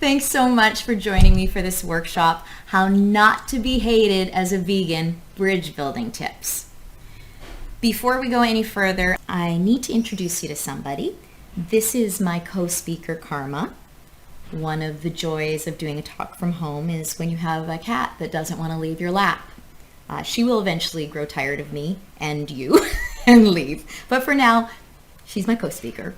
Thanks so much for joining me for this workshop, How Not to Be Hated as a Vegan, Bridge Building Tips. Before we go any further, I need to introduce you to somebody. This is my co-speaker, Karma. One of the joys of doing a talk from home is when you have a cat that doesn't want to leave your lap. She will eventually grow tired of me and you and leave. But for now, she's my co-speaker.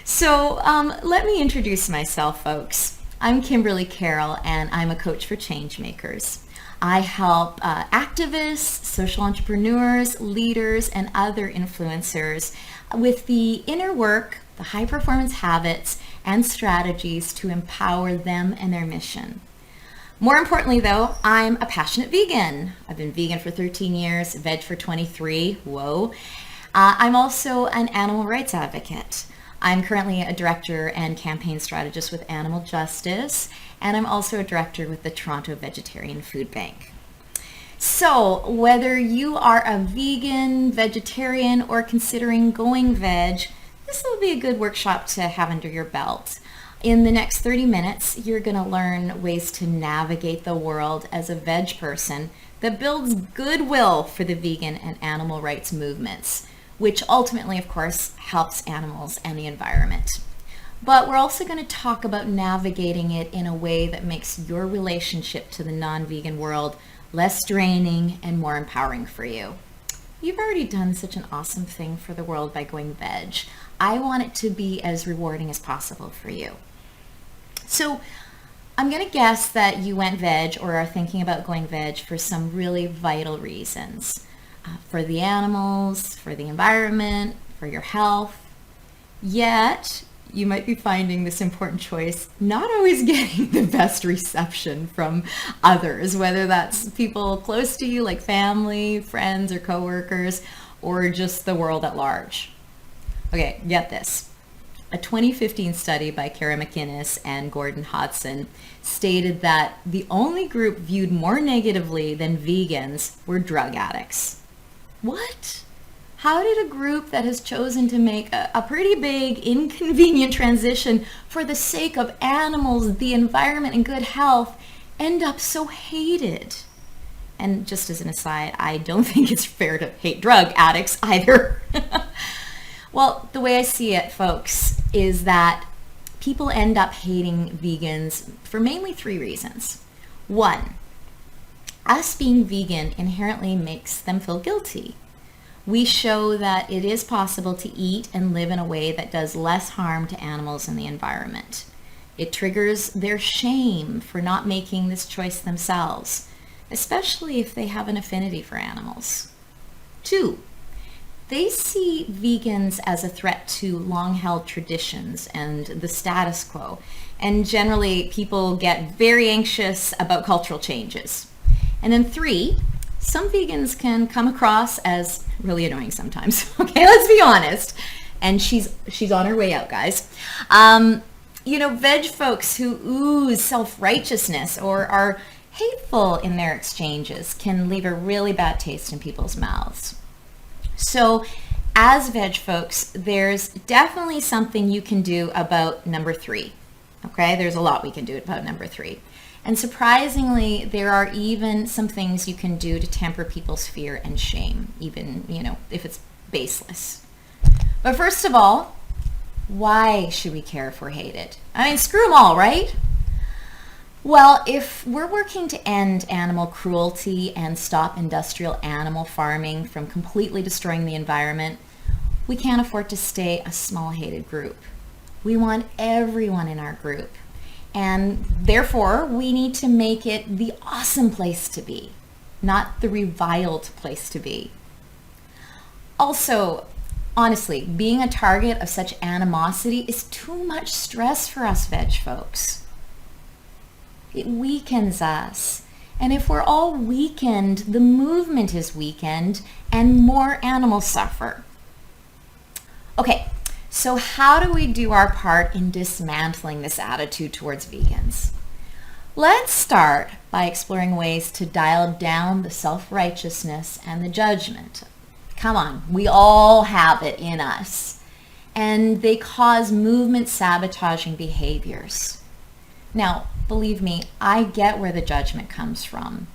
So let me introduce myself, folks. I'm Kimberly Carroll, and I'm a coach for change makers. I help activists, social entrepreneurs, leaders, and other influencers with the inner work, the high performance habits, and strategies to empower them and their mission. More importantly, though, I'm a passionate vegan. I've been vegan for 13 years, veg for 23. Whoa. I'm also an animal rights advocate. I'm currently a director and campaign strategist with Animal Justice, and I'm also a director with the Toronto Vegetarian Food Bank. So whether you are a vegan, vegetarian, or considering going veg, this will be a good workshop to have under your belt. In the next 30 minutes, you're going to learn ways to navigate the world as a veg person that builds goodwill for the vegan and animal rights movements, which ultimately, of course, helps animals and the environment. But we're also going to talk about navigating it in a way that makes your relationship to the non-vegan world less draining and more empowering for you. You've already done such an awesome thing for the world by going veg. I want it to be as rewarding as possible for you. So I'm going to guess that you went veg or are thinking about going veg for some really vital reasons. For the animals, for the environment, for your health. Yet, you might be finding this important choice not always getting the best reception from others, whether that's people close to you like family, friends, or coworkers, or just the world at large. Okay, get this. A 2015 study by Kara McInnes and Gordon Hodson stated that the only group viewed more negatively than vegans were drug addicts. What? How did a group that has chosen to make a pretty big, inconvenient transition for the sake of animals, the environment, and good health end up so hated? And just as an aside, I don't think it's fair to hate drug addicts either. Well, the way I see it, folks, is that people end up hating vegans for mainly 3 reasons. 1, us being vegan inherently makes them feel guilty. We show that it is possible to eat and live in a way that does less harm to animals and the environment. It triggers their shame for not making this choice themselves, especially if they have an affinity for animals. 2, they see vegans as a threat to long-held traditions and the status quo, and generally people get very anxious about cultural changes. And then 3, some vegans can come across as really annoying sometimes. Okay, let's be honest. And she's on her way out, guys. Veg folks who ooze self-righteousness or are hateful in their exchanges can leave a really bad taste in people's mouths. So as veg folks, there's definitely something you can do about number 3. Okay, there's a lot we can do about number 3. And surprisingly, there are even some things you can do to temper people's fear and shame, even, if it's baseless. But first of all, why should we care if we're hated? I mean, screw them all, right? Well, if we're working to end animal cruelty and stop industrial animal farming from completely destroying the environment, we can't afford to stay a small hated group. We want everyone in our group. And therefore, we need to make it the awesome place to be, not the reviled place to be. Also, honestly, being a target of such animosity is too much stress for us veg folks. It weakens us. And if we're all weakened, the movement is weakened and more animals suffer. Okay. So how do we do our part in dismantling this attitude towards vegans? Let's start by exploring ways to dial down the self-righteousness and the judgment. Come on, we all have it in us. And they cause movement sabotaging behaviors. Now, believe me, I get where the judgment comes from.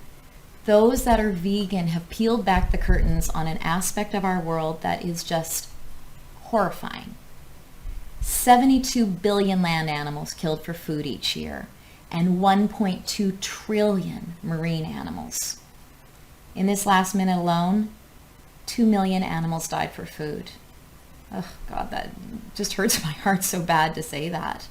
Those that are vegan have peeled back the curtains on an aspect of our world that is just horrifying. 72 billion land animals killed for food each year, and 1.2 trillion marine animals. In this last minute alone, 2 million animals died for food. Oh God, that just hurts my heart so bad to say that.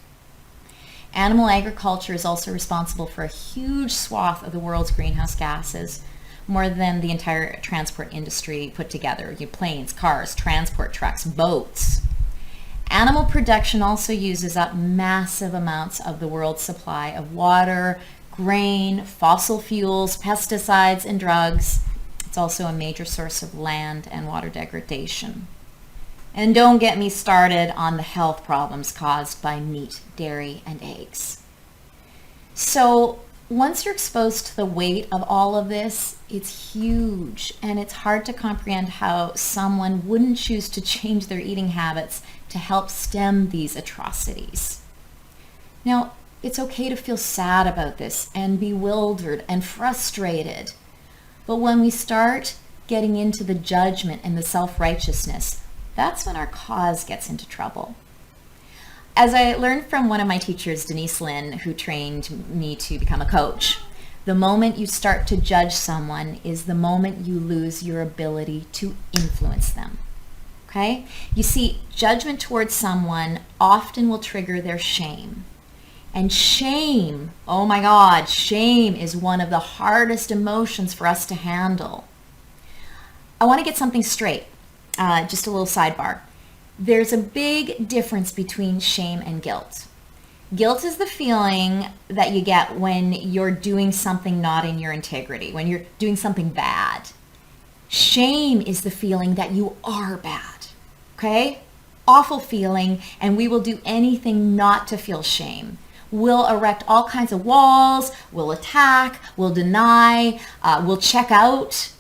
Animal agriculture is also responsible for a huge swath of the world's greenhouse gases, more than the entire transport industry put together. Planes, cars, transport trucks, boats. Animal production also uses up massive amounts of the world's supply of water, grain, fossil fuels, pesticides, and drugs. It's also a major source of land and water degradation. And don't get me started on the health problems caused by meat, dairy, and eggs. So once you're exposed to the weight of all of this, it's huge, and it's hard to comprehend how someone wouldn't choose to change their eating habits to help stem these atrocities. Now, it's okay to feel sad about this and bewildered and frustrated, but when we start getting into the judgment and the self-righteousness, that's when our cause gets into trouble. As I learned from one of my teachers, Denise Lynn, who trained me to become a coach, the moment you start to judge someone is the moment you lose your ability to influence them. Okay? You see, judgment towards someone often will trigger their shame. And shame, oh my God, shame is one of the hardest emotions for us to handle. I want to get something straight. Just a little sidebar. There's a big difference between shame and guilt. Guilt is the feeling that you get when you're doing something not in your integrity, when you're doing something bad. Shame is the feeling that you are bad. Okay? Awful feeling, and we will do anything not to feel shame. We'll erect all kinds of walls, we'll attack, we'll deny, we'll check out.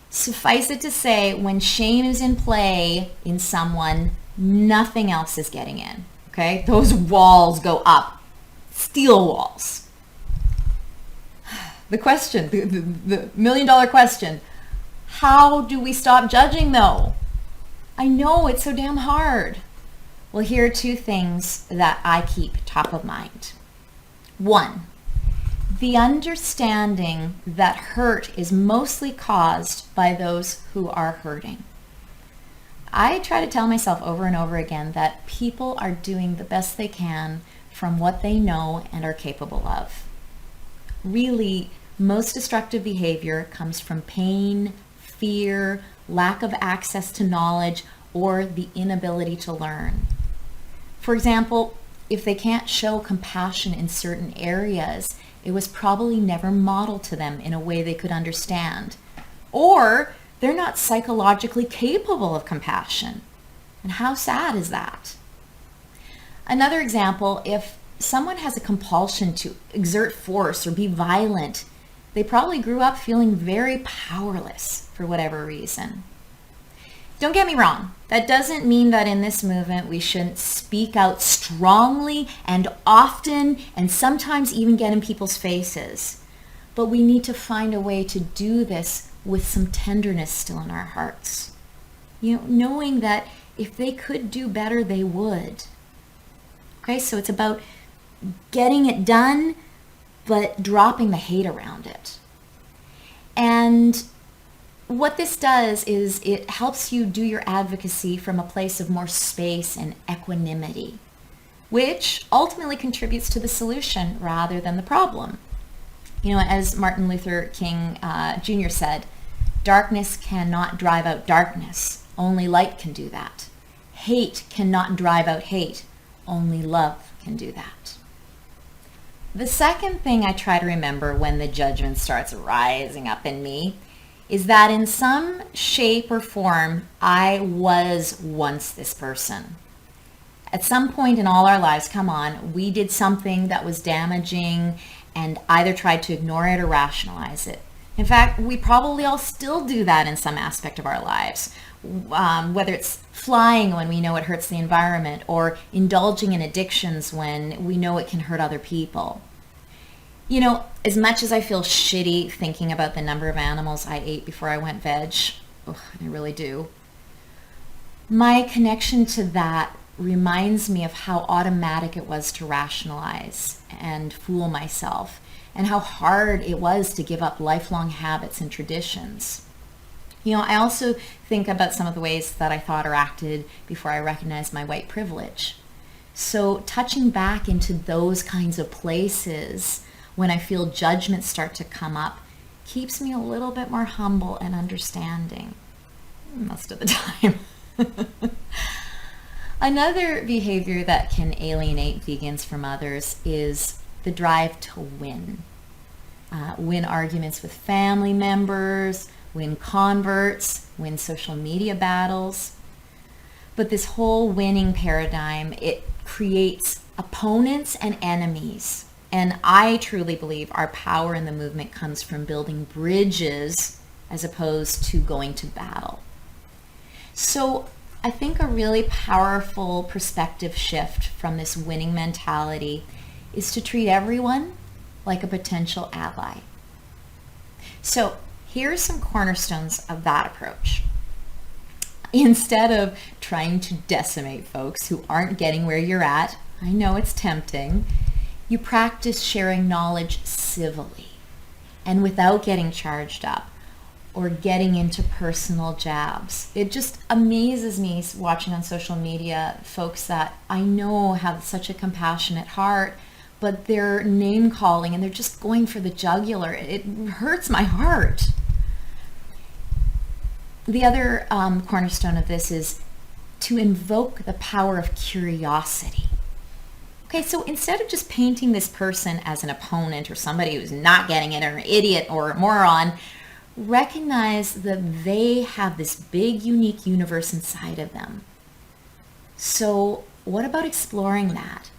Suffice it to say, when shame is in play in someone, nothing else is getting in, okay? Those walls go up, steel walls. The question, the million-dollar question, how do we stop judging though? I know it's so damn hard. Well, here are two things that I keep top of mind. One, the understanding that hurt is mostly caused by those who are hurting. I try to tell myself over and over again that people are doing the best they can from what they know and are capable of. Really, most destructive behavior comes from pain, fear, lack of access to knowledge, or the inability to learn. For example, if they can't show compassion in certain areas, it was probably never modeled to them in a way they could understand. Or they're not psychologically capable of compassion. And how sad is that? Another example, if someone has a compulsion to exert force or be violent, they probably grew up feeling very powerless for whatever reason. Don't get me wrong, that doesn't mean that in this movement we shouldn't speak out strongly and often and sometimes even get in people's faces. But we need to find a way to do this with some tenderness still in our hearts. Knowing that if they could do better, they would. Okay, so it's about getting it done, but dropping the hate around it. And what this does is it helps you do your advocacy from a place of more space and equanimity, which ultimately contributes to the solution rather than the problem. As Martin Luther King Jr. said, darkness cannot drive out darkness. Only light can do that. Hate cannot drive out hate. Only love can do that. The second thing I try to remember when the judgment starts rising up in me is that in some shape or form, I was once this person. At some point in all our lives, we did something that was damaging and either tried to ignore it or rationalize it. In fact, we probably all still do that in some aspect of our lives, whether it's flying when we know it hurts the environment, or indulging in addictions when we know it can hurt other people. You know, as much as I feel shitty thinking about the number of animals I ate before I went veg, I really do, my connection to that reminds me of how automatic it was to rationalize and fool myself, and how hard it was to give up lifelong habits and traditions. You know, I also think about some of the ways that I thought or acted before I recognized my white privilege. So touching back into those kinds of places when I feel judgment start to come up keeps me a little bit more humble and understanding, most of the time. Another behavior that can alienate vegans from others is the drive to win. Win arguments with family members, win converts, win social media battles. But this whole winning paradigm, it creates opponents and enemies. And I truly believe our power in the movement comes from building bridges as opposed to going to battle. So I think a really powerful perspective shift from this winning mentality is to treat everyone like a potential ally. So here are some cornerstones of that approach. Instead of trying to decimate folks who aren't getting where you're at, I know it's tempting, you practice sharing knowledge civilly and without getting charged up or getting into personal jabs. It just amazes me watching on social media folks that I know have such a compassionate heart, but they're name calling and they're just going for the jugular. It hurts my heart. The other cornerstone of this is to invoke the power of curiosity. Okay, so instead of just painting this person as an opponent or somebody who's not getting it or an idiot or a moron, recognize that they have this big, unique universe inside of them. So what about exploring that?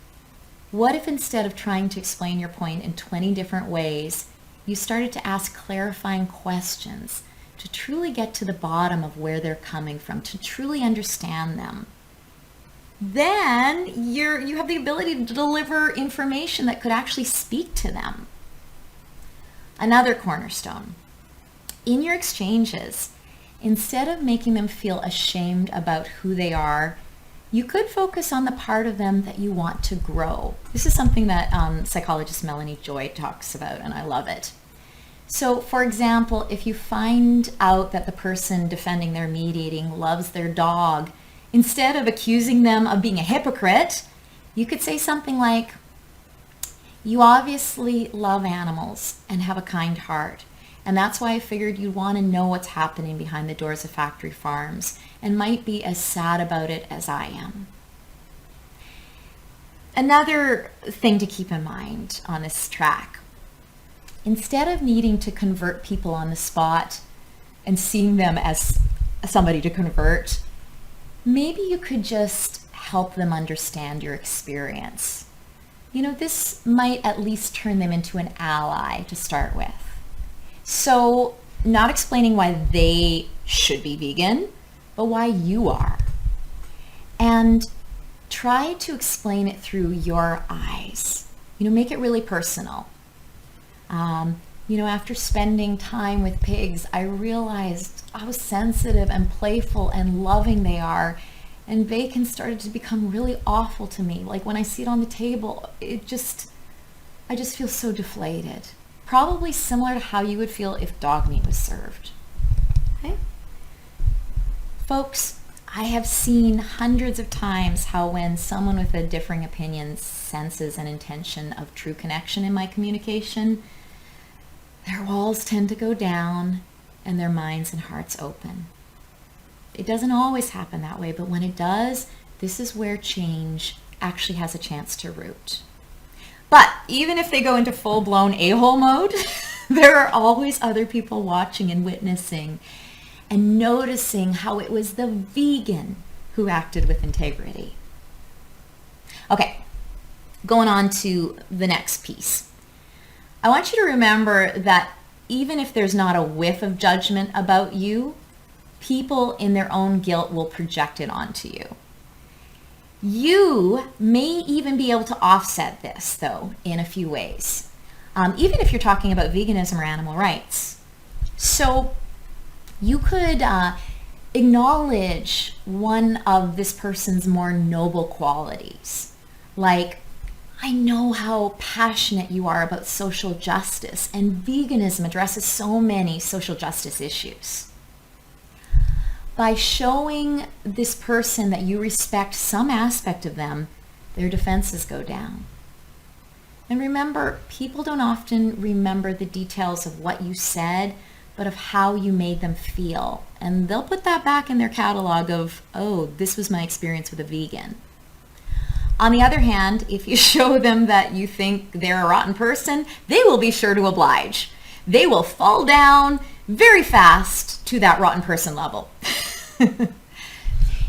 What if instead of trying to explain your point in 20 different ways, you started to ask clarifying questions to truly get to the bottom of where they're coming from, to truly understand them? Then you have the ability to deliver information that could actually speak to them. Another cornerstone. In your exchanges, instead of making them feel ashamed about who they are, you could focus on the part of them that you want to grow. This is something that psychologist Melanie Joy talks about, and I love it. So, for example, if you find out that the person defending their meat eating loves their dog, instead of accusing them of being a hypocrite, you could say something like, "You obviously love animals and have a kind heart. And that's why I figured you'd want to know what's happening behind the doors of factory farms and might be as sad about it as I am." Another thing to keep in mind on this track, instead of needing to convert people on the spot and seeing them as somebody to convert, maybe you could just help them understand your experience. You know, this might at least turn them into an ally to start with. So, not explaining why they should be vegan, but why you are. And try to explain it through your eyes. You know, make it really personal. After spending time with pigs, I realized how sensitive and playful and loving they are. And bacon started to become really awful to me. Like when I see it on the table, I just feel so deflated. Probably similar to how you would feel if dog meat was served. Okay? Folks, I have seen hundreds of times how when someone with a differing opinion senses an intention of true connection in my communication, their walls tend to go down and their minds and hearts open. It doesn't always happen that way, but when it does, this is where change actually has a chance to root. But even if they go into full-blown a-hole mode, there are always other people watching and witnessing and noticing how it was the vegan who acted with integrity. Okay, going on to the next piece. I want you to remember that even if there's not a whiff of judgment about you, people in their own guilt will project it onto you. You may even be able to offset this, though, in a few ways, even if you're talking about veganism or animal rights. So you could acknowledge one of this person's more noble qualities, like, I know how passionate you are about social justice, and veganism addresses so many social justice issues. By showing this person that you respect some aspect of them, their defenses go down. And remember, people don't often remember the details of what you said, but of how you made them feel. And they'll put that back in their catalog of, oh, this was my experience with a vegan. On the other hand, if you show them that you think they're a rotten person, they will be sure to oblige. They will fall down very fast to that rotten person level.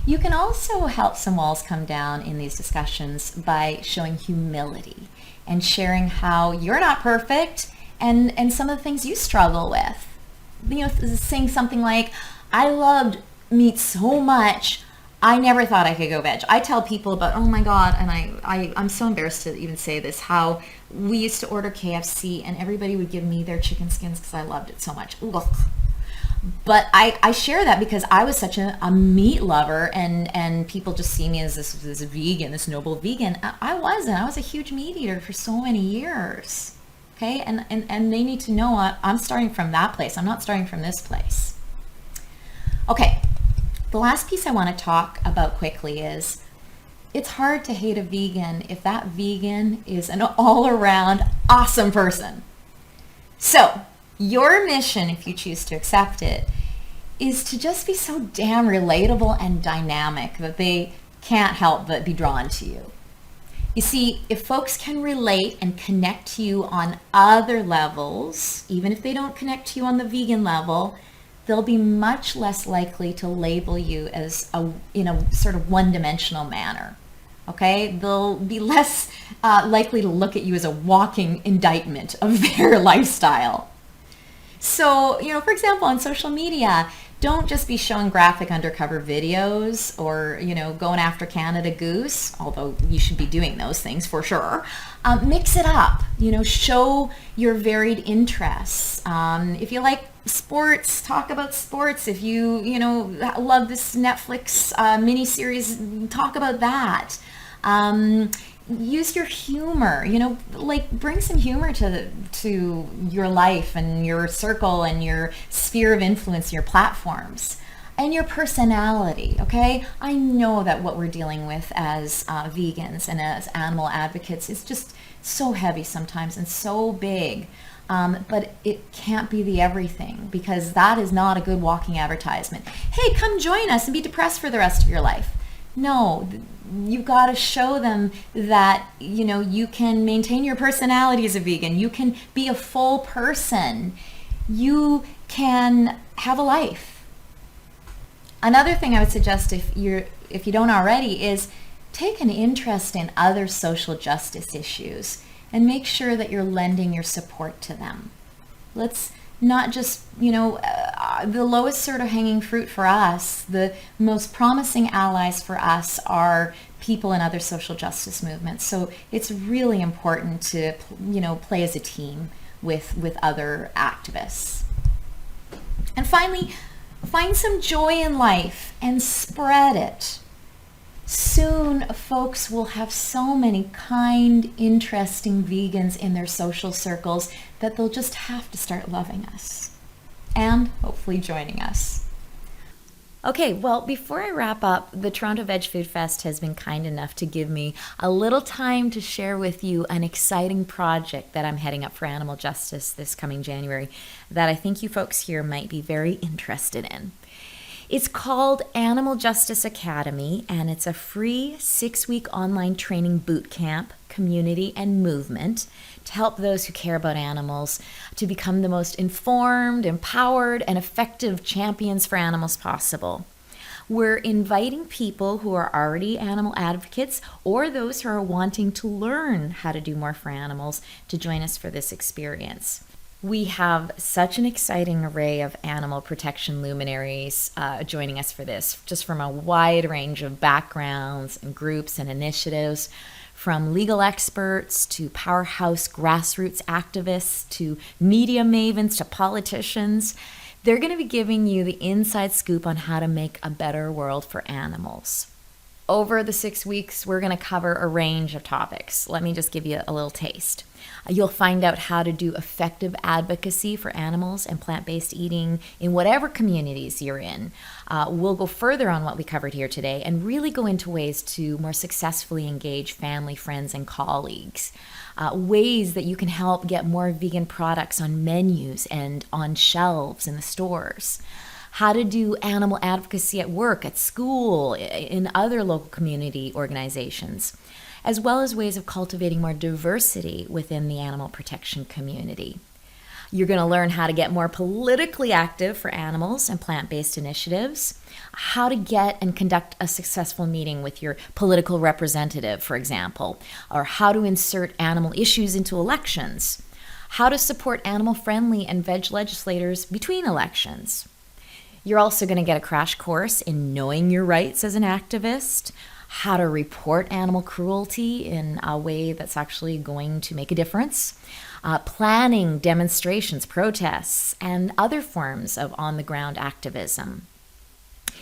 You can also help some walls come down in these discussions by showing humility and sharing how you're not perfect and some of the things you struggle with. You know, saying something like, I loved meat so much, I never thought I could go veg. I tell people about, oh my God, and I'm so embarrassed to even say this, how we used to order KFC and everybody would give me their chicken skins because I loved it so much. Ugh. But I share that because I was such a meat lover, and people just see me as this vegan, this noble vegan. I wasn't. I was a huge meat eater for so many years. Okay, and they need to know I'm starting from that place. I'm not starting from this place. Okay, the last piece I want to talk about quickly is it's hard to hate a vegan if that vegan is an all-around awesome person. So your mission, if you choose to accept it, is to just be so damn relatable and dynamic that they can't help but be drawn to you. You see, if folks can relate and connect to you on other levels, even if they don't connect to you on the vegan level, they'll be much less likely to label you as in a sort of one-dimensional manner. Okay? They'll be less likely to look at you as a walking indictment of their lifestyle. So, you know, for example, on social media, don't just be showing graphic undercover videos or, you know, going after Canada Goose, although you should be doing those things for sure. Mix it up, you know, show your varied interests. If you like sports, talk about sports. If you love this Netflix miniseries, talk about that. Use your humor, you know, like bring some humor to your life and your circle and your sphere of influence, your platforms, and your personality, okay? I know that what we're dealing with as vegans and as animal advocates is just so heavy sometimes and so big, but it can't be the everything, because that is not a good walking advertisement. Hey, come join us and be depressed for the rest of your life. No, you've got to show them that, you know, you can maintain your personality as a vegan. You can be a full person. You can have a life. Another thing I would suggest if you don't already is take an interest in other social justice issues and make sure that you're lending your support to them. Let's not just, you know, the lowest sort of hanging fruit for us, the most promising allies for us are people in other social justice movements. So it's really important to, you know, play as a team with other activists. And finally, find some joy in life and spread it. Soon, folks will have so many kind, interesting vegans in their social circles that they'll just have to start loving us and hopefully joining us. Okay, well, before I wrap up, the Toronto Veg Food Fest has been kind enough to give me a little time to share with you an exciting project that I'm heading up for animal justice this coming January that I think you folks here might be very interested in. It's called Animal Justice Academy, and it's a free 6-week online training boot camp, community, and movement to help those who care about animals to become the most informed, empowered, and effective champions for animals possible. We're inviting people who are already animal advocates or those who are wanting to learn how to do more for animals to join us for this experience. We have such an exciting array of animal protection luminaries joining us for this, just from a wide range of backgrounds and groups and initiatives, from legal experts to powerhouse grassroots activists to media mavens to politicians. They're going to be giving you the inside scoop on how to make a better world for animals. Over the 6 weeks, we're going to cover a range of topics. Let me just give you a little taste. You'll find out how to do effective advocacy for animals and plant-based eating in whatever communities you're in. We'll go further on what we covered here today and really go into ways to more successfully engage family, friends, and colleagues. Ways that you can help get more vegan products on menus and on shelves in the stores. How to do animal advocacy at work, at school, in other local community organizations, as well as ways of cultivating more diversity within the animal protection community. You're going to learn how to get more politically active for animals and plant-based initiatives, how to get and conduct a successful meeting with your political representative, for example, or how to insert animal issues into elections, how to support animal-friendly and veg legislators between elections. You're also going to get a crash course in knowing your rights as an activist, how to report animal cruelty in a way that's actually going to make a difference, planning demonstrations, protests, and other forms of on-the-ground activism.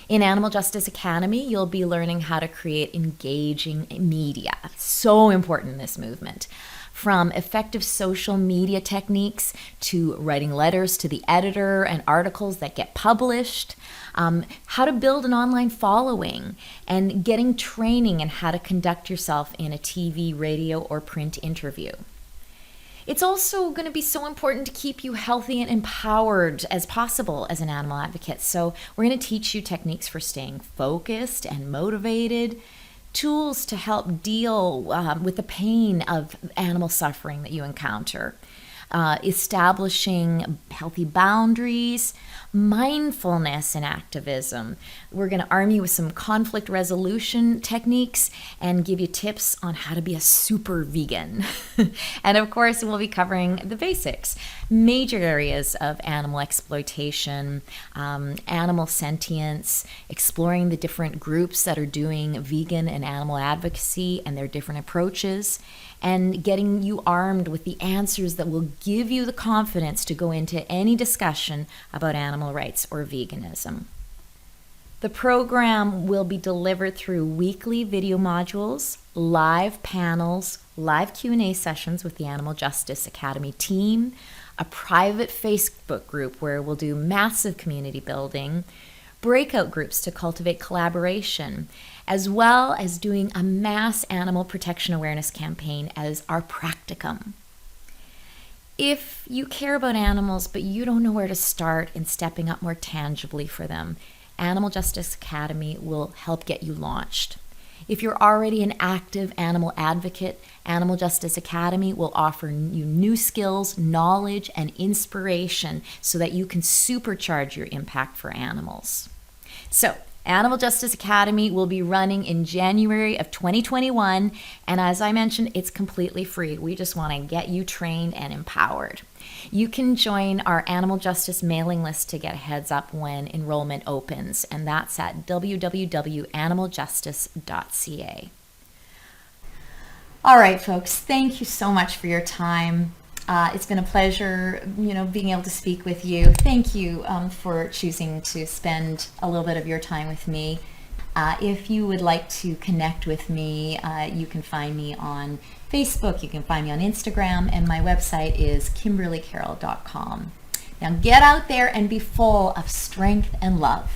In Animal Justice Academy, you'll be learning how to create engaging media. So important in this movement. From effective social media techniques to writing letters to the editor and articles that get published, how to build an online following, and getting training in how to conduct yourself in a TV, radio, or print interview. It's also going to be so important to keep you healthy and empowered as possible as an animal advocate. So we're going to teach you techniques for staying focused and motivated, tools to help deal with the pain of animal suffering that you encounter, establishing healthy boundaries, mindfulness and activism. We're going to arm you with some conflict resolution techniques and give you tips on how to be a super vegan. And of course, we'll be covering the basics, major areas of animal exploitation, animal sentience, exploring the different groups that are doing vegan and animal advocacy and their different approaches, and getting you armed with the answers that will give you the confidence to go into any discussion about animal rights or veganism. The program will be delivered through weekly video modules, live panels, live Q&A sessions with the Animal Justice Academy team, a private Facebook group where we'll do massive community building, breakout groups to cultivate collaboration, as well as doing a mass animal protection awareness campaign as our practicum. If you care about animals but you don't know where to start in stepping up more tangibly for them, Animal Justice Academy will help get you launched. If you're already an active animal advocate, Animal Justice Academy will offer you new skills, knowledge, and inspiration so that you can supercharge your impact for animals. So, Animal Justice Academy will be running in January of 2021, and as I mentioned, it's completely free. We just want to get you trained and empowered. You can join our Animal Justice mailing list to get a heads up when enrollment opens, and that's at www.animaljustice.ca. All right, folks, thank you so much for your time. It's been a pleasure, being able to speak with you. Thank you for choosing to spend a little bit of your time with me. If you would like to connect with me, you can find me on Facebook, you can find me on Instagram, and my website is kimberlycarroll.com. Now get out there and be full of strength and love.